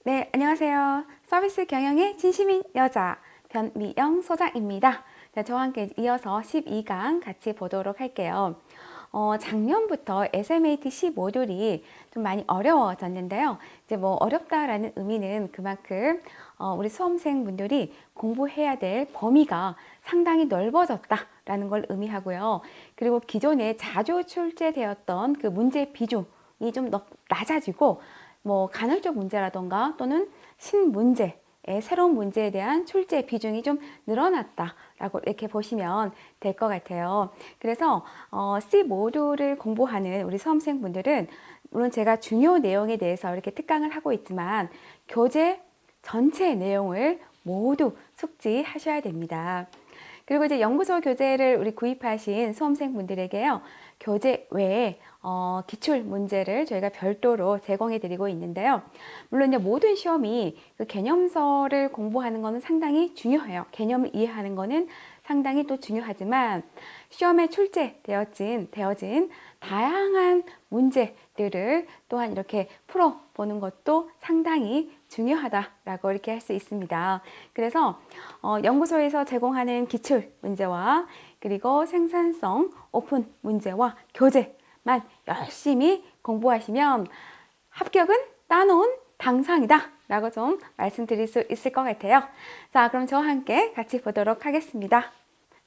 네, 안녕하세요. 서비스 경영의 진심인 여자 변미영 소장입니다. 네, 저와 함께 이어서 12강 같이 보도록 할게요. 작년부터 SMAT 모듈이 좀 많이 어려워졌는데요. 이제 뭐 어렵다라는 의미는 그만큼 우리 수험생분들이 공부해야 될 범위가 상당히 넓어졌다라는 걸 의미하고요. 그리고 기존에 자주 출제되었던 그 문제 비중이 좀 낮아지고 뭐 간헐적 문제라던가 또는 신문제, 새로운 문제에 대한 출제 비중이 좀 늘어났다라고 이렇게 보시면 될 것 같아요. 그래서 C 모듈을 공부하는 우리 수험생분들은 물론 제가 중요 내용에 대해서 이렇게 특강을 하고 있지만 교재 전체 내용을 모두 숙지하셔야 됩니다. 그리고 이제 연구소 교재를 우리 구입하신 수험생분들에게요, 교재 외에 기출 문제를 저희가 별도로 제공해 드리고 있는데요. 물론 이제 모든 시험이 그 개념서를 공부하는 것은 상당히 중요해요. 개념을 이해하는 것은 상당히 또 중요하지만 시험에 출제되어진 다양한 문제들을 또한 이렇게 풀어보는 것도 상당히 중요하다라고 이렇게 할 수 있습니다. 그래서 연구소에서 제공하는 기출 문제와 그리고 생산성 오픈 문제와 교재만 열심히 공부하시면 합격은 따놓은 당상이다 라고 좀 말씀드릴 수 있을 것 같아요. 자, 그럼 저와 함께 같이 보도록 하겠습니다.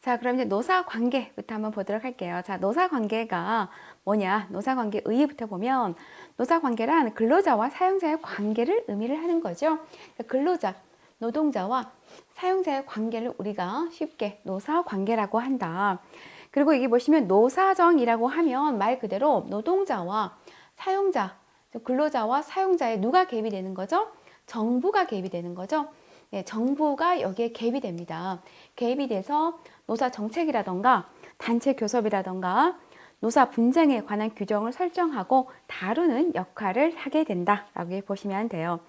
자, 그럼 이제 노사관계부터 한번 보도록 할게요. 자, 노사관계가 뭐냐? 노사관계 의의부터 보면 노사관계란 근로자와 사용자의 관계를 의미를 하는 거죠. 근로자, 노동자와 사용자의 관계를 우리가 쉽게 노사관계라고 한다. 그리고 여기 보시면 노사정이라고 하면 말 그대로 노동자와 사용자, 근로자와 사용자에 누가 개입이 되는 거죠? 정부가 개입이 되는 거죠. 네, 정부가 여기에 개입이 됩니다. 개입이 돼서 노사 정책이라던가 단체 교섭이라던가 노사 분쟁에 관한 규정을 설정하고 다루는 역할을 하게 된다라고 보시면 돼요.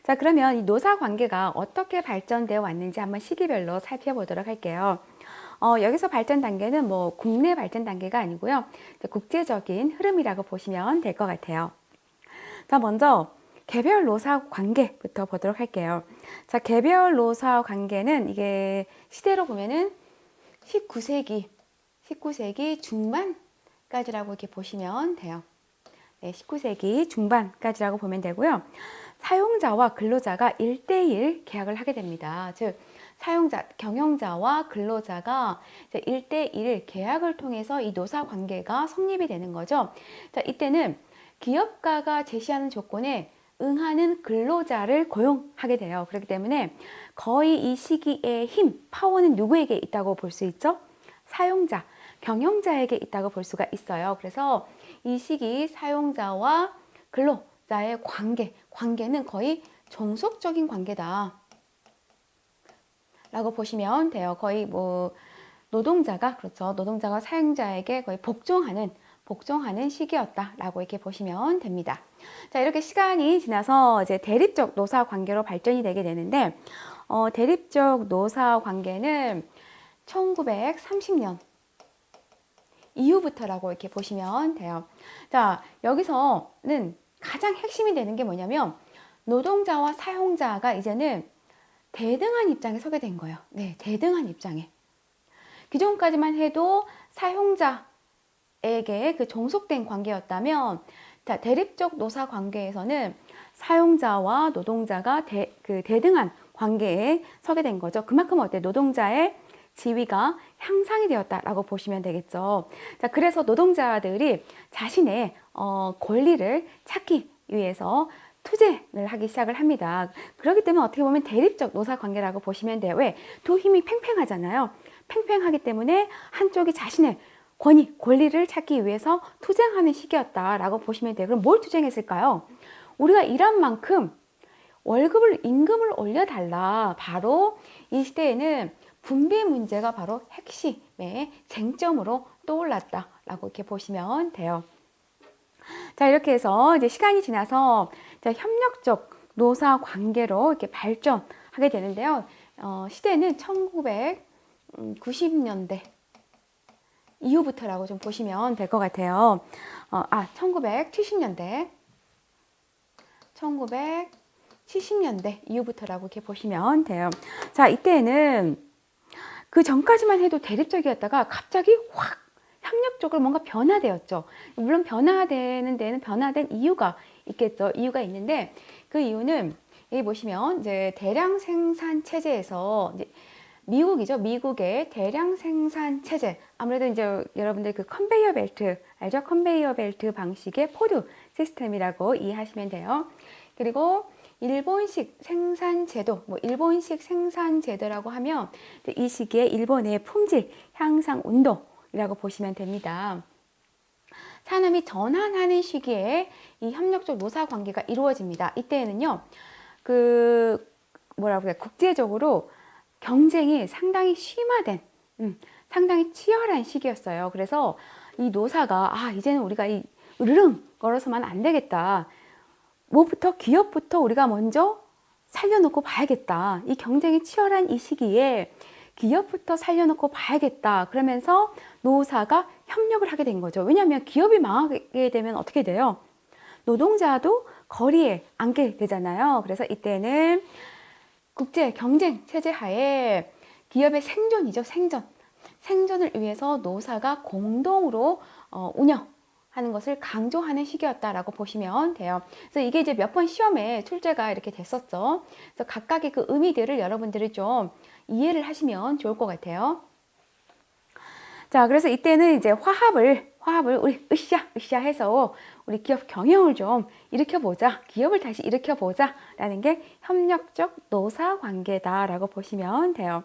자, 그러면 이 노사 관계가 어떻게 발전되어 왔는지 한번 시기별로 살펴보도록 할게요. 여기서 발전 단계는 뭐 국내 발전 단계가 아니고요. 국제적인 흐름이라고 보시면 될 것 같아요. 자, 먼저 개별 노사 관계부터 보도록 할게요. 자, 개별 노사 관계는 이게 시대로 보면은 19세기 중반까지라고 이렇게 보시면 돼요. 네, 19세기 중반까지라고 보면 되고요. 사용자와 근로자가 1대1 계약을 하게 됩니다. 즉, 사용자, 경영자와 근로자가 1대1 계약을 통해서 이 노사 관계가 성립이 되는 거죠. 자, 이때는 기업가가 제시하는 조건에 응하는 근로자를 고용하게 돼요. 그렇기 때문에 거의 이 시기의 힘, 파워는 누구에게 있다고 볼 수 있죠? 사용자, 경영자에게 있다고 볼 수가 있어요. 그래서 이 시기 사용자와 근로자의 관계는 거의 종속적인 관계다 라고 보시면 돼요. 거의 뭐 노동자가 사용자에게 거의 복종하는 시기였다라고 이렇게 보시면 됩니다. 자, 이렇게 시간이 지나서 이제 대립적 노사 관계로 발전이 되게 되는데, 대립적 노사 관계는 1930년 이후부터라고 이렇게 보시면 돼요. 자, 여기서는 가장 핵심이 되는 게 뭐냐면 노동자와 사용자가 이제는 대등한 입장에 서게 된 거예요. 네, 대등한 입장에. 기존까지만 해도 사용자에게 그 종속된 관계였다면, 자, 대립적 노사 관계에서는 사용자와 노동자가 대등한 관계에 서게 된 거죠. 그만큼 어때? 노동자의 지위가 향상이 되었다라고 보시면 되겠죠. 자, 그래서 노동자들이 자신의 권리를 찾기 위해서 투쟁을 하기 시작을 합니다. 그렇기 때문에 어떻게 보면 대립적 노사 관계라고 보시면 돼요. 왜? 두 힘이 팽팽하잖아요. 팽팽하기 때문에 한쪽이 자신의 권리를 찾기 위해서 투쟁하는 시기였다라고 보시면 돼요. 그럼 뭘 투쟁했을까요? 우리가 일한 만큼 임금을 올려달라. 바로 이 시대에는 분배 문제가 바로 핵심의 쟁점으로 떠올랐다라고 이렇게 보시면 돼요. 자, 이렇게 해서 이제 시간이 지나서 협력적 노사 관계로 이렇게 발전하게 되는데요. 시대는 1990년대 이후부터라고 좀 보시면 될 것 같아요. 1970년대 70년대 이후부터라고 이렇게 보시면 돼요. 자, 이때는 그 전까지만 해도 대립적이었다가 갑자기 확 협력적으로 뭔가 변화되었죠. 물론 변화되는 데는 변화된 이유가 있겠죠. 이유가 있는데 그 이유는 여기 보시면 이제 대량 생산 체제에서 이제 미국이죠. 미국의 대량 생산 체제. 아무래도 이제 여러분들 그 컨베이어 벨트 알죠? 컨베이어 벨트 방식의 포드 시스템이라고 이해하시면 돼요. 그리고 일본식 생산 제도, 뭐 일본식 생산 제도라고 하면 이 시기에 일본의 품질 향상 운동이라고 보시면 됩니다. 산업이 전환하는 시기에 이 협력적 노사 관계가 이루어집니다. 이때는요, 그 뭐라고 해야 국제적으로 경쟁이 상당히 심화된, 상당히 치열한 시기였어요. 그래서 이 노사가 이제는 우리가 이 으르릉 걸어서만 안 되겠다. 뭐부터 기업부터 우리가 먼저 살려놓고 봐야겠다. 이 경쟁이 치열한 이 시기에 기업부터 살려놓고 봐야겠다. 그러면서 노사가 협력을 하게 된 거죠. 왜냐하면 기업이 망하게 되면 어떻게 돼요? 노동자도 거리에 앉게 되잖아요. 그래서 이때는 국제 경쟁 체제 하에 기업의 생존이죠. 생존을 위해서 노사가 공동으로 운영하는 것을 강조하는 시기였다라고 보시면 돼요. 그래서 이게 이제 몇 번 시험에 출제가 이렇게 됐었죠. 그래서 각각의 그 의미들을 여러분들이 좀 이해를 하시면 좋을 것 같아요. 자, 그래서 이때는 이제 화합을 우리 으쌰 해서 우리 기업 경영을 좀 일으켜보자, 기업을 다시 일으켜보자 라는 게 협력적 노사 관계다라고 보시면 돼요.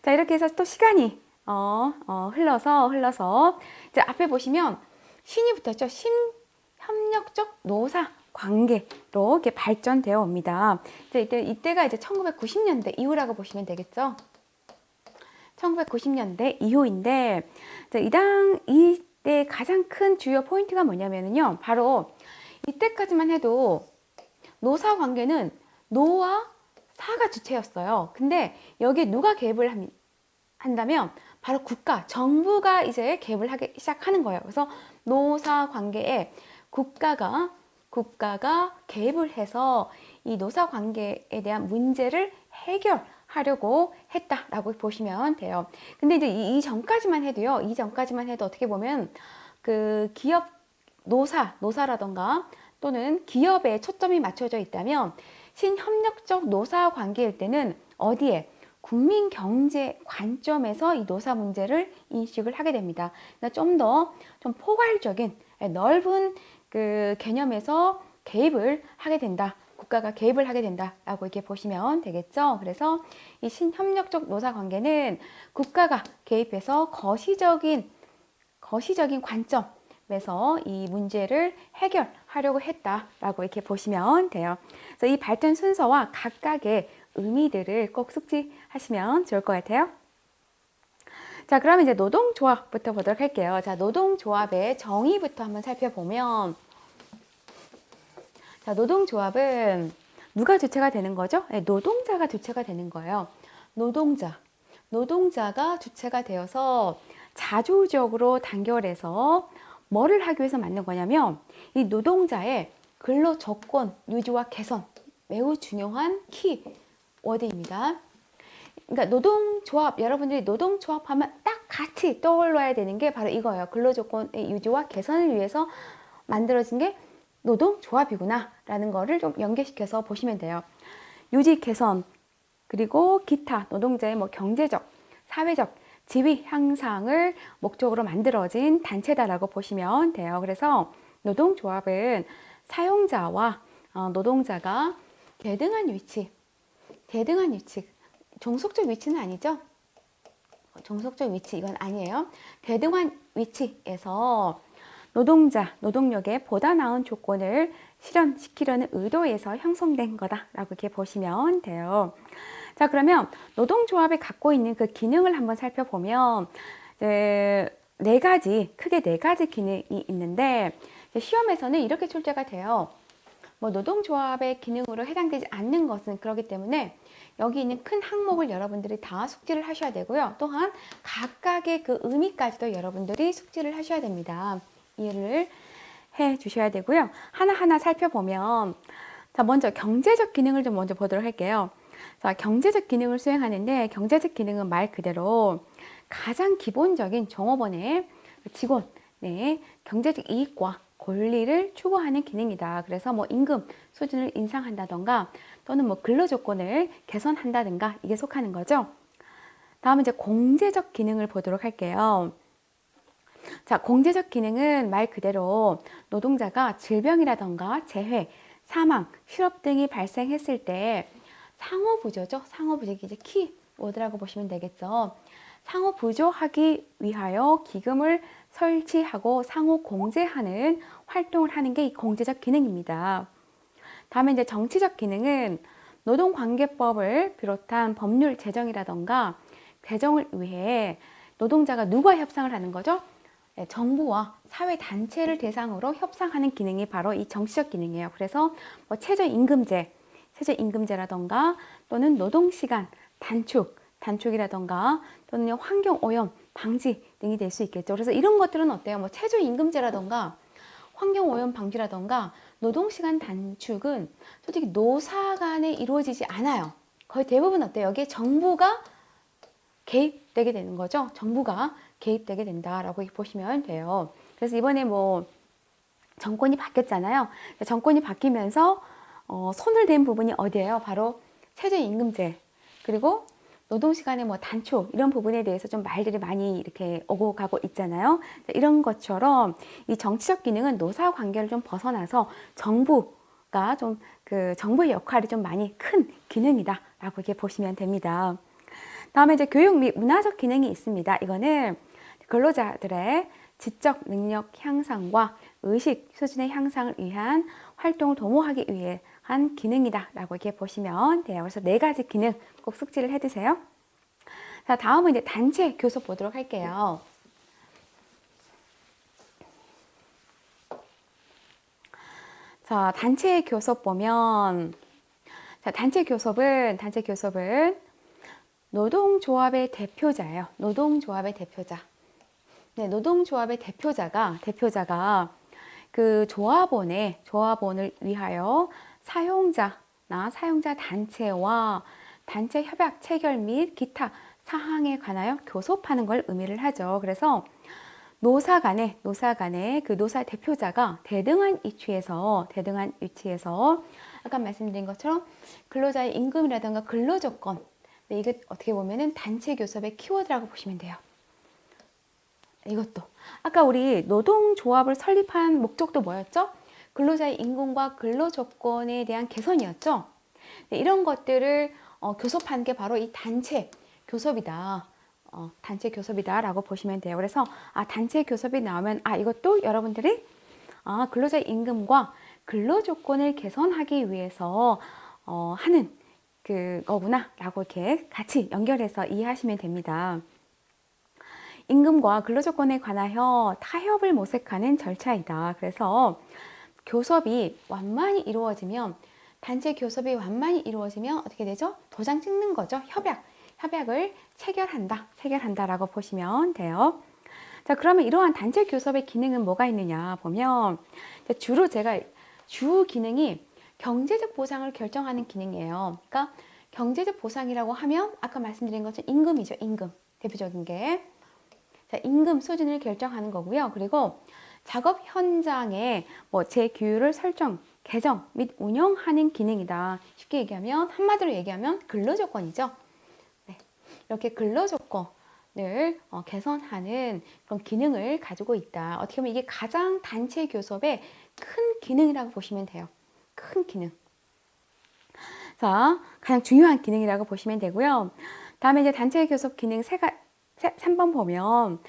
자, 이렇게 해서 또 시간이 흘러서 이제 앞에 보시면 신이 붙었죠. 협력적 노사 관계로 이렇게 발전되어 옵니다. 이때가 이제 1990년대 이후라고 보시면 되겠죠. 1990년대 이후인데 이때 가장 큰 주요 포인트가 뭐냐면요. 바로 이때까지만 해도 노사 관계는 노와 사가 주체였어요. 근데 여기에 누가 개입을 한다면 바로 국가, 정부가 이제 개입을 하기 시작하는 거예요. 그래서 노사 관계에 국가가 개입을 해서 이 노사 관계에 대한 문제를 해결하려고 했다라고 보시면 돼요. 근데 이제 이 전까지만 해도요. 이 전까지만 해도 어떻게 보면 그 기업 노사라던가 또는 기업에 초점이 맞춰져 있다면 신협력적 노사 관계일 때는 어디에? 국민 경제 관점에서 이 노사 문제를 인식을 하게 됩니다. 좀 더 포괄적인 넓은 그 개념에서 개입을 하게 된다. 국가가 개입을 하게 된다라고 이렇게 보시면 되겠죠. 그래서 이 신협력적 노사 관계는 국가가 개입해서 거시적인 관점에서 이 문제를 해결하려고 했다라고 이렇게 보시면 돼요. 그래서 이 발전 순서와 각각의 의미들을 꼭 숙지하시면 좋을 것 같아요. 자, 그럼 이제 노동조합부터 보도록 할게요. 자, 노동조합의 정의부터 한번 살펴보면, 자, 노동조합은 누가 주체가 되는 거죠? 네, 노동자가 주체가 되는 거예요. 노동자가 주체가 되어서 자주적으로 단결해서 뭐를 하기 위해서 만든 거냐면 이 노동자의 근로 조건 유지와 개선, 매우 중요한 키워드입니다. 그러니까 노동조합, 여러분들이 노동조합 하면 딱 같이 떠올려야 되는 게 바로 이거예요. 근로조건의 유지와 개선을 위해서 만들어진 게 노동조합이구나 라는 거를 좀 연계시켜서 보시면 돼요. 유지 개선, 그리고 기타 노동자의 뭐 경제적, 사회적 지위 향상을 목적으로 만들어진 단체다라고 보시면 돼요. 그래서 노동조합은 사용자와 노동자가 대등한 위치, 종속적 위치는 아니죠. 종속적 위치 이건 아니에요. 대등한 위치에서 노동력에 보다 나은 조건을 실현시키려는 의도에서 형성된 거다라고 이렇게 보시면 돼요. 자, 그러면 노동조합이 갖고 있는 그 기능을 한번 살펴보면 크게 네 가지 기능이 있는데 시험에서는 이렇게 출제가 돼요. 뭐 노동조합의 기능으로 해당되지 않는 것은 그렇기 때문에 여기 있는 큰 항목을 여러분들이 다 숙지를 하셔야 되고요. 또한 각각의 그 의미까지도 여러분들이 숙지를 하셔야 됩니다. 이해를 해 주셔야 되고요. 하나하나 살펴보면 자, 먼저 경제적 기능을 좀 먼저 보도록 할게요. 자, 경제적 기능을 수행하는데 경제적 기능은 말 그대로 가장 기본적인 종업원의 직원, 네, 경제적 이익과 권리를 추구하는 기능이다. 그래서 뭐 임금 수준을 인상한다던가 또는 뭐 근로 조건을 개선한다든가 이게 속하는 거죠. 다음은 이제 공제적 기능을 보도록 할게요. 자, 공제적 기능은 말 그대로 노동자가 질병이라던가 재해, 사망, 실업 등이 발생했을 때 상호부조죠. 상호부조 이제 키워드라고 보시면 되겠죠. 상호부조하기 위하여 기금을 설치하고 상호 공제하는 활동을 하는 게 이 공제적 기능입니다. 다음에 이제 정치적 기능은 노동관계법을 비롯한 법률 제정이라던가 개정을 위해 노동자가 누구와 협상을 하는 거죠? 네, 정부와 사회단체를 대상으로 협상하는 기능이 바로 이 정치적 기능이에요. 그래서 뭐 최저임금제라던가 또는 노동시간 단축이라던가 또는 환경오염 방지 등이 될 수 있겠죠. 그래서 이런 것들은 어때요? 뭐 최저임금제라던가 환경오염 방지라던가 노동시간 단축은 솔직히 노사 간에 이루어지지 않아요. 거의 대부분 어때요? 여기에 정부가 개입되게 되는 거죠. 정부가 개입되게 된다라고 보시면 돼요. 그래서 이번에 뭐 정권이 바뀌었잖아요. 정권이 바뀌면서 손을 댄 부분이 어디예요? 바로 최저임금제 그리고 노동시간의 뭐 단축 이런 부분에 대해서 좀 말들이 많이 이렇게 오고 가고 있잖아요. 이런 것처럼 이 정치적 기능은 노사 관계를 좀 벗어나서 정부가 좀 그 정부의 역할이 좀 많이 큰 기능이다라고 이렇게 보시면 됩니다. 다음에 이제 교육 및 문화적 기능이 있습니다. 이거는 근로자들의 지적 능력 향상과 의식 수준의 향상을 위한 활동을 도모하기 위한 기능이다라고 이렇게 보시면 돼요. 그래서 4가지 기능 꼭 숙지를 해두세요. 자, 다음은 이제 단체 교섭 보도록 할게요. 자, 단체 교섭 보면 자, 단체 교섭은 노동조합의 대표자예요. 노동조합의 대표자. 네, 노동조합의 대표자가 그 조합원을 위하여 사용자 단체와 단체 협약 체결 및 기타 사항에 관하여 교섭하는 걸 의미를 하죠. 그래서 노사 간에 그 노사 대표자가 대등한 위치에서 아까 말씀드린 것처럼 근로자의 임금이라든가 근로조건 이게 어떻게 보면은 단체 교섭의 키워드라고 보시면 돼요. 이것도 아까 우리 노동조합을 설립한 목적도 뭐였죠? 근로자의 임금과 근로조건에 대한 개선이었죠. 네, 이런 것들을 교섭한 게 바로 이 단체 교섭이다. 단체 교섭이다라고 보시면 돼요. 그래서 단체 교섭이 나오면 이것도 여러분들이 근로자의 임금과 근로조건을 개선하기 위해서 하는 그거구나 라고 이렇게 같이 연결해서 이해하시면 됩니다. 임금과 근로조건에 관하여 타협을 모색하는 절차이다. 그래서 교섭이 완만히 이루어지면 단체 교섭이 완만히 이루어지면 어떻게 되죠? 도장 찍는 거죠. 협약을 체결한다라고 보시면 돼요. 자, 그러면 이러한 단체 교섭의 기능은 뭐가 있느냐 보면 주로 주 기능이 경제적 보상을 결정하는 기능이에요. 그러니까 경제적 보상이라고 하면 아까 말씀드린 것처럼 임금이죠. 임금. 대표적인 게. 자, 임금 수준을 결정하는 거고요. 그리고 작업 현장에 뭐 재규율을 설정, 개정 및 운영하는 기능이다. 쉽게 얘기하면 한마디로 얘기하면 근로조건이죠. 네, 이렇게 근로조건을 개선하는 그런 기능을 가지고 있다. 어떻게 보면 이게 가장 단체 교섭의 큰 기능이라고 보시면 돼요. 큰 기능. 자, 가장 중요한 기능이라고 보시면 되고요. 다음에 이제 단체 교섭 기능 3번 보면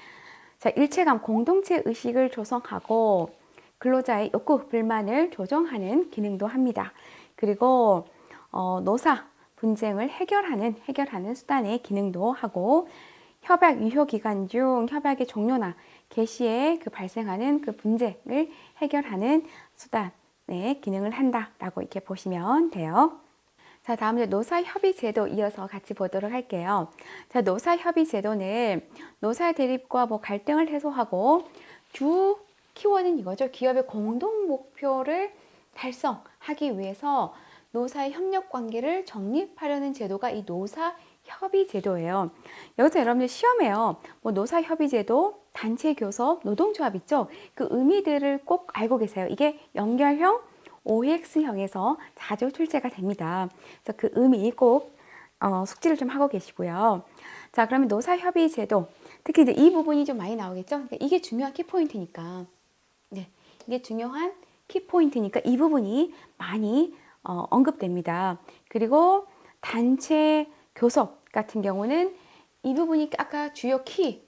자, 일체감 공동체 의식을 조성하고 근로자의 욕구 불만을 조정하는 기능도 합니다. 그리고 노사 분쟁을 해결하는 수단의 기능도 하고 협약 유효 기간 중 협약의 종료나 개시에 발생하는 그 분쟁을 해결하는 수단의 기능을 한다라고 이렇게 보시면 돼요. 자, 다음으로 노사협의제도 이어서 같이 보도록 할게요. 자, 노사협의제도는 노사 대립과 갈등을 해소하고 주 키워드는 이거죠. 기업의 공동 목표를 달성하기 하기 위해서 노사의 협력 관계를 정립하려는 제도가 이 노사협의제도예요. 여기서 여러분들 시험에요. 뭐 노사협의제도, 단체교섭, 노동조합 있죠? 그 의미들을 꼭 알고 계세요. 이게 연결형, OX형에서 자주 출제가 됩니다. 그래서 그 의미 꼭 숙지를 좀 하고 계시고요. 자, 그러면 노사협의제도, 특히 이제 이 부분이 좀 많이 나오겠죠? 그러니까 이게 중요한 키포인트니까. 네, 이게 중요한 키포인트니까 이 부분이 많이 언급됩니다. 그리고 단체 교섭 같은 경우는 이 부분이 아까 주요 키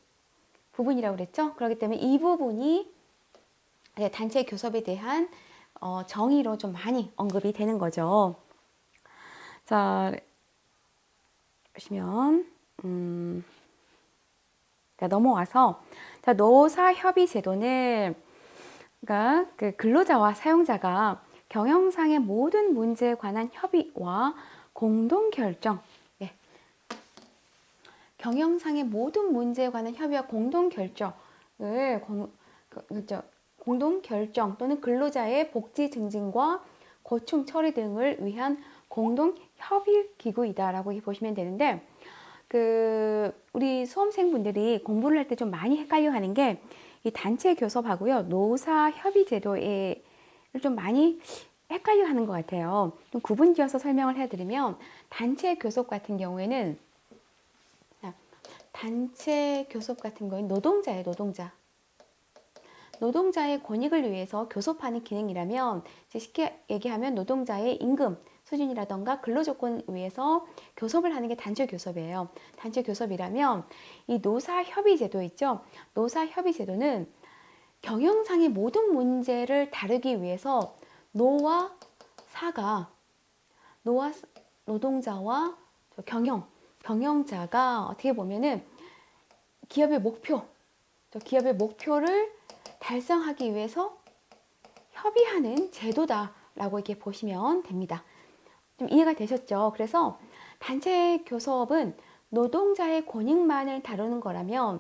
부분이라고 그랬죠? 그렇기 때문에 이 부분이 단체 교섭에 대한 정의로 좀 많이 언급이 되는 거죠. 자, 보시면 넘어와서 자, 노사협의제도는 그러니까 그 근로자와 사용자가 경영상의 모든 문제에 관한 협의와 공동 결정, 네. 경영상의 모든 문제에 관한 협의와 공동 결정을 공동 결정 또는 근로자의 복지 증진과 고충 처리 등을 위한 공동 협의 기구이다라고 보시면 되는데, 우리 수험생분들이 공부를 할 때 좀 많이 헷갈려 하는 게 이 단체 교섭하고요, 노사 협의 제도에 좀 많이 헷갈려 하는 것 같아요. 좀 구분 지어서 설명을 해드리면, 단체 교섭 같은 경우에는 노동자예요, 노동자. 노동자의 권익을 위해서 교섭하는 기능이라면, 쉽게 얘기하면 노동자의 임금 수준이라던가 근로조건을 위해서 교섭을 하는 게 단체 교섭이에요. 단체 교섭이라면 이 노사협의제도 있죠? 노사협의제도는 경영상의 모든 문제를 다루기 위해서 노동자와 경영자가 어떻게 보면은 기업의 목표를 달성하기 위해서 협의하는 제도다라고 이렇게 보시면 됩니다. 좀 이해가 되셨죠? 그래서 단체 교섭은 노동자의 권익만을 다루는 거라면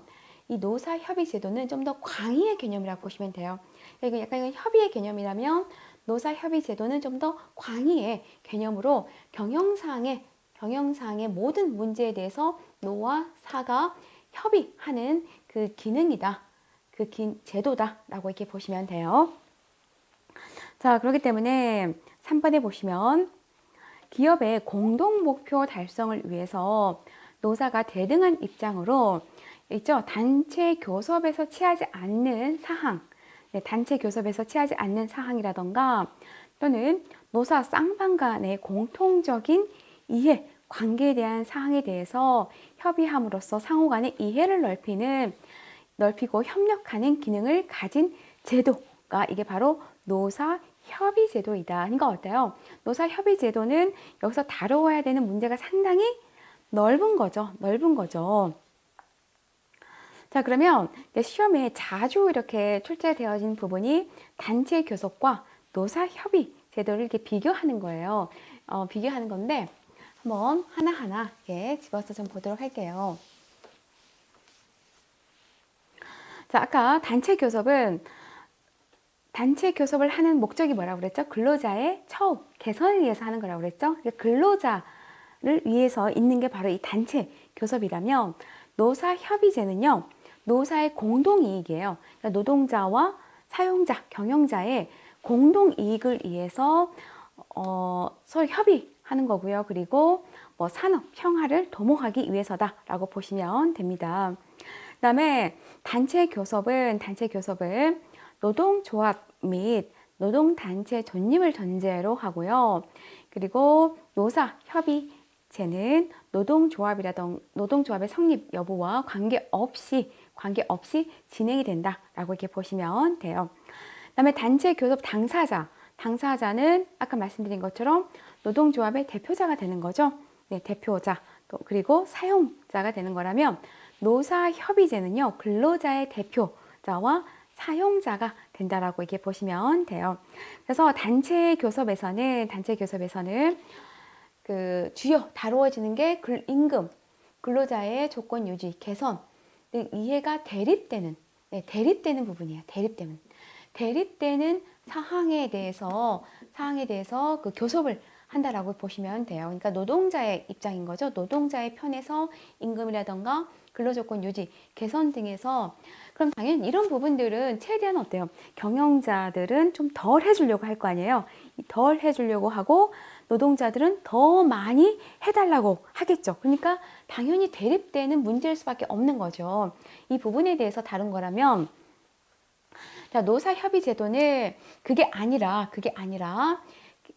이 노사협의제도는 좀 더 광의의 개념이라고 보시면 돼요. 이거 약간 협의의 개념이라면 노사협의제도는 좀 더 광의의 개념으로 경영상의 모든 문제에 대해서 노와 사가 협의하는 그 기능이다. 제도다라고 이렇게 보시면 돼요. 자, 그렇기 때문에 3번에 보시면 기업의 공동 목표 달성을 위해서 노사가 대등한 입장으로 있죠. 단체 교섭에서 취하지 않는 사항, 단체 교섭에서 취하지 않는 사항이라던가 또는 노사 쌍방 간의 공통적인 이해, 관계에 대한 사항에 대해서 협의함으로써 상호 간의 이해를 넓히고 협력하는 기능을 가진 제도가 이게 바로 노사협의제도이다. 이거 어때요? 노사협의제도는 여기서 다루어야 되는 문제가 상당히 넓은 거죠. 자, 그러면 시험에 자주 이렇게 출제되어진 부분이 단체 교섭과 노사협의 제도를 이렇게 비교하는 거예요. 비교하는 건데 한번 하나하나 이렇게 집어서 좀 보도록 할게요. 자, 아까 단체 교섭을 하는 목적이 뭐라고 그랬죠? 근로자의 처우, 개선을 위해서 하는 거라고 그랬죠? 근로자를 위해서 있는 게 바로 이 단체 교섭이라면 노사협의제는요, 노사의 공동이익이에요. 그러니까 노동자와 사용자, 경영자의 공동이익을 위해서 서로 협의하는 거고요. 그리고 뭐 산업 평화를 도모하기 위해서다라고 보시면 됩니다. 그 다음에 단체 교섭은 노동조합 및 노동단체 존립을 전제로 하고요. 그리고 노사협의제는 노동조합의 성립 여부와 관계없이 진행이 된다라고 이렇게 보시면 돼요. 그다음에 단체 교섭 당사자는 아까 말씀드린 것처럼 노동조합의 대표자가 되는 거죠. 네, 대표자. 또 그리고 사용자가 되는 거라면 노사협의제는요, 근로자의 대표자와 사용자가 된다라고 이렇게 보시면 돼요. 그래서 단체 교섭에서는 그 주요 다루어지는 게 임금, 근로자의 조건 유지, 개선 등 이해가 대립되는 부분이에요. 대립되는 사항에 대해서 그 교섭을 한다라고 보시면 돼요. 그러니까 노동자의 입장인 거죠. 노동자의 편에서 임금이라던가 근로조건 유지, 개선 등에서 그럼 당연히 이런 부분들은 최대한 어때요? 경영자들은 좀 덜 해주려고 할 거 아니에요. 덜 해주려고 하고 노동자들은 더 많이 해달라고 하겠죠. 그러니까 당연히 대립되는 문제일 수밖에 없는 거죠. 이 부분에 대해서 다룬 거라면 자, 노사협의제도는 그게 아니라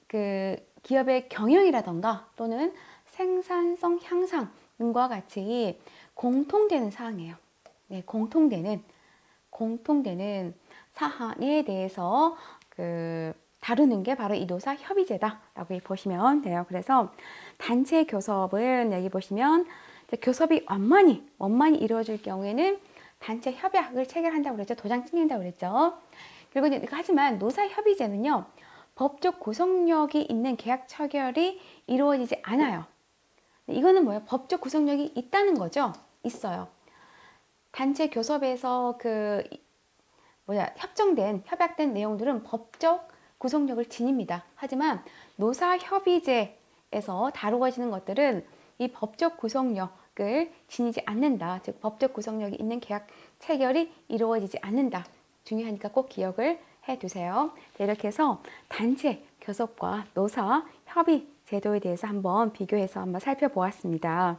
그 기업의 경영이라던가 또는 생산성 향상 등과 같이 공통되는 사항이에요. 네, 공통되는 사항에 대해서 다루는 게 바로 이 노사협의제다라고 보시면 돼요. 그래서 단체 교섭은 여기 보시면 교섭이 원만히 이루어질 경우에는 단체 협약을 체결한다고 그랬죠. 도장 찍는다고 그랬죠. 그리고 하지만 노사협의제는요. 법적 구속력이 있는 계약 체결이 이루어지지 않아요. 이거는 뭐예요? 법적 구속력이 있다는 거죠. 있어요. 단체 교섭에서 협약된 내용들은 법적 구속력을 지닙니다. 하지만 노사협의제에서 다루어지는 것들은 이 법적 구속력을 지니지 않는다. 즉 법적 구속력이 있는 계약 체결이 이루어지지 않는다. 중요하니까 꼭 기억을 해두세요. 네, 이렇게 해서 단체 교섭과 노사협의 제도에 대해서 한번 비교해서 한번 살펴보았습니다.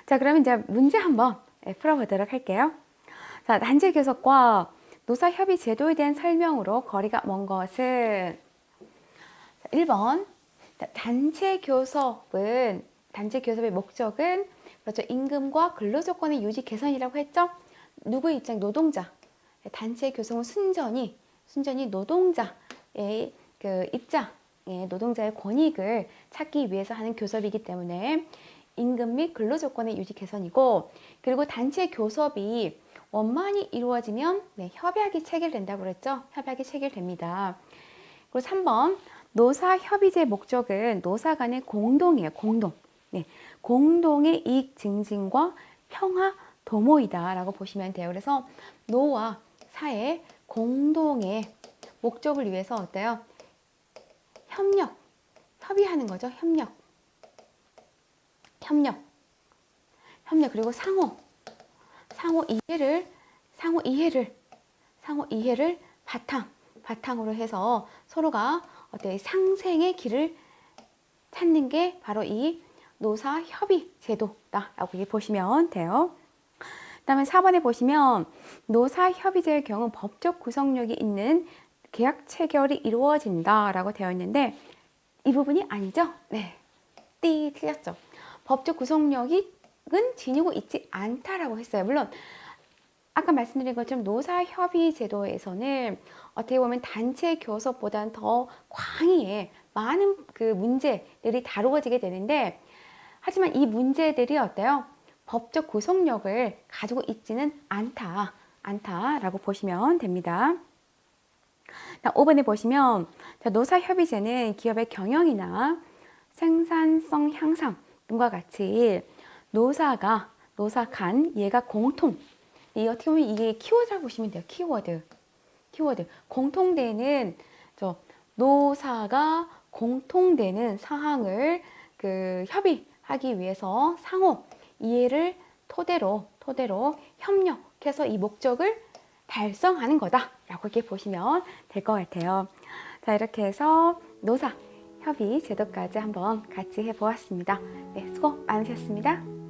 자, 그러면 이제 문제 한번 풀어보도록 할게요. 자, 단체 교섭과 노사협의 제도에 대한 설명으로 거리가 먼 것은 1번 단체 교섭의 목적은 그렇죠. 임금과 근로조건의 유지 개선이라고 했죠. 누구의 입장? 노동자. 단체 교섭은 순전히 노동자의 노동자의 권익을 찾기 위해서 하는 교섭이기 때문에 임금 및 근로조건의 유지 개선이고, 그리고 단체 교섭이 원만히 이루어지면 협약이 체결된다고 그랬죠. 협약이 체결됩니다. 그리고 3번 노사협의제 목적은 노사 간의 공동이에요. 공동의 이익 증진과 평화 도모이다 라고 보시면 돼요. 그래서 노와 사의 공동의 목적을 위해서 어때요? 협의하는 거죠. 협력 그리고 상호 이해를 바탕으로 해서 서로가 어때 상생의 길을 찾는 게 바로 이 노사협의 제도다라고 보시면 돼요. 그다음에 4번에 보시면 노사협의제의 경우 법적 구속력이 있는 계약 체결이 이루어진다라고 되어 있는데 이 부분이 아니죠? 네, 틀렸죠. 법적 구속력은 지니고 있지 않다라고 했어요. 물론 아까 말씀드린 것처럼 노사협의 제도에서는 어떻게 보면 단체 교섭보다는 더 광의에 많은 문제들이 다루어지게 되는데, 하지만 이 문제들이 어때요? 법적 구속력을 가지고 있지는 않다라고 보시면 됩니다. 5번에 보시면 노사협의제는 기업의 경영이나 생산성 향상 등과 같이 노사 간 얘가 공통, 어떻게 보면 이게 키워드라고 보시면 돼요. 키워드. 공통되는 노사가 공통되는 사항을 협의하기 위해서 상호 이해를 토대로 협력해서 이 목적을 달성하는 거다라고 이렇게 보시면 될 것 같아요. 자, 이렇게 해서 노사 협의 제도까지 한번 같이 해보았습니다. 네, 수고 많으셨습니다.